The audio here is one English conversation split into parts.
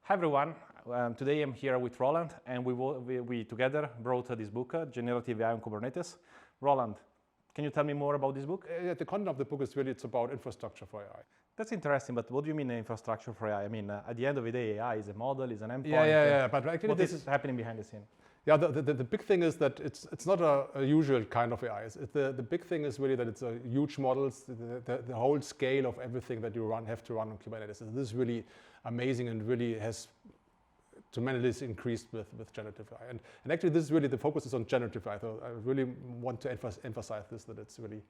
Hi everyone, today I'm here with Roland and we together wrote this book, Generative AI on Kubernetes. Roland, can you tell me more about this book? The content of the book is really, it's about infrastructure for AI. That's interesting, but what do you mean infrastructure for AI? I mean, at the end of the day, AI is a model, is an endpoint. Yeah, but actually what is happening behind the scene? Yeah, the big thing is that it's not a usual kind of AI. The big thing is really that it's a huge models, the whole scale of everything that you have to run on Kubernetes. And this is really amazing and really has tremendously increased with generative AI. And actually this is really, the focus is on generative AI. So I really want to emphasize this, that it's really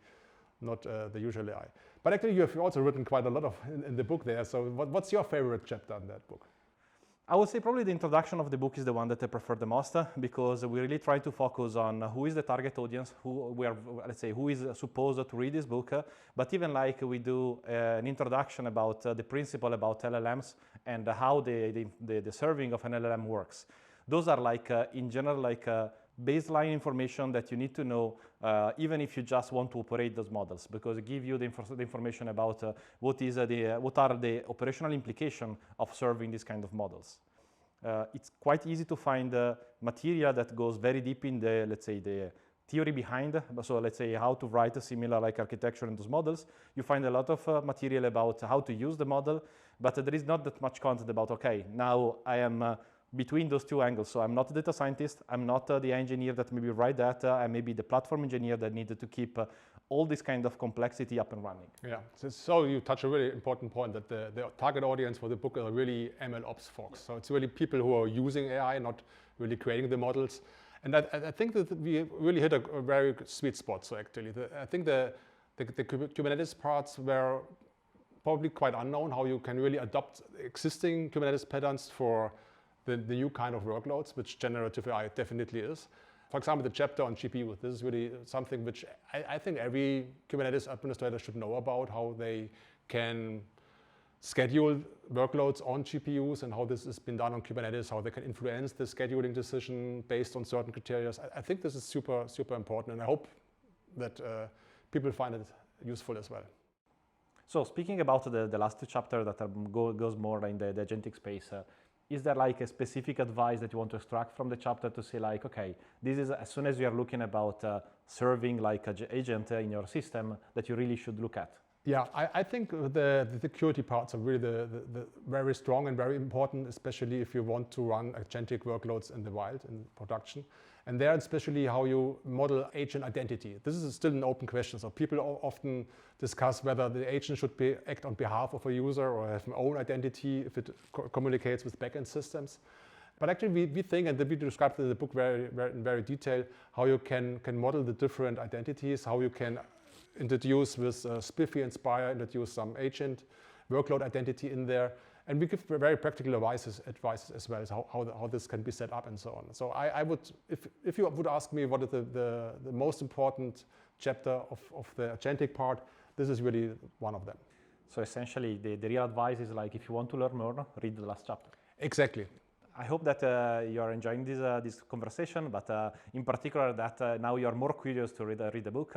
not the usual AI. But actually you have also written quite a lot in the book there. So what's your favorite chapter in that book? I would say probably the introduction of the book is the one that I prefer the most because we really try to focus on who is the target audience, who is supposed to read this book, but even like we do an introduction about the principle about LLMs and how the serving of an LLM works. Those are like in general like baseline information that you need to know even if you just want to operate those models, because it gives you the information about what are the operational implications of serving these kind of models. It's quite easy to find material that goes very deep in the, let's say, the theory behind. So let's say how to write a similar like architecture in those models. You find a lot of material about how to use the model, but there is not that much content about, okay, now I am between those two angles. So I'm not a data scientist, I'm not the engineer that maybe write data, I may be the platform engineer that needed to keep all this kind of complexity up and running. Yeah, so you touch a really important point that the target audience for the book are really MLOps folks. So it's really people who are using AI, not really creating the models. And I think that we really hit a very sweet spot. So actually, I think the Kubernetes parts were probably quite unknown, how you can really adopt existing Kubernetes patterns for the new kind of workloads, which generative AI definitely is. For example, the chapter on GPU, this is really something which I think every Kubernetes administrator should know about, how they can schedule workloads on GPUs and how this has been done on Kubernetes, how they can influence the scheduling decision based on certain criteria. I think this is super, super important, and I hope that people find it useful as well. So speaking about the last two chapters that goes more in the agentic space, is there like a specific advice that you want to extract from the chapter to say like, okay, this is as soon as you are looking about serving like an agent in your system that you really should look at? Yeah, I think the security parts are really the very strong and very important, especially if you want to run agentic workloads in the wild, in production. And there, especially how you model agent identity. This is still an open question. So people often discuss whether the agent should act on behalf of a user or have an own identity if it communicates with backend systems. But actually we think, and we described in the book in very detail, how you can model the different identities, how you can introduce with Spiffy and Spire, introduce some agent workload identity in there. And we give very practical advice as well as how this can be set up and so on. So I would, if you would ask me what is the most important chapter of the agentic part, this is really one of them. So essentially the real advice is like, if you want to learn more, read the last chapter. Exactly. I hope that you are enjoying this conversation, but in particular that now you are more curious to read the book.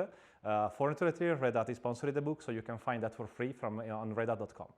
For Red Hat is sponsoring the book, so you can find that for free on redhat.com.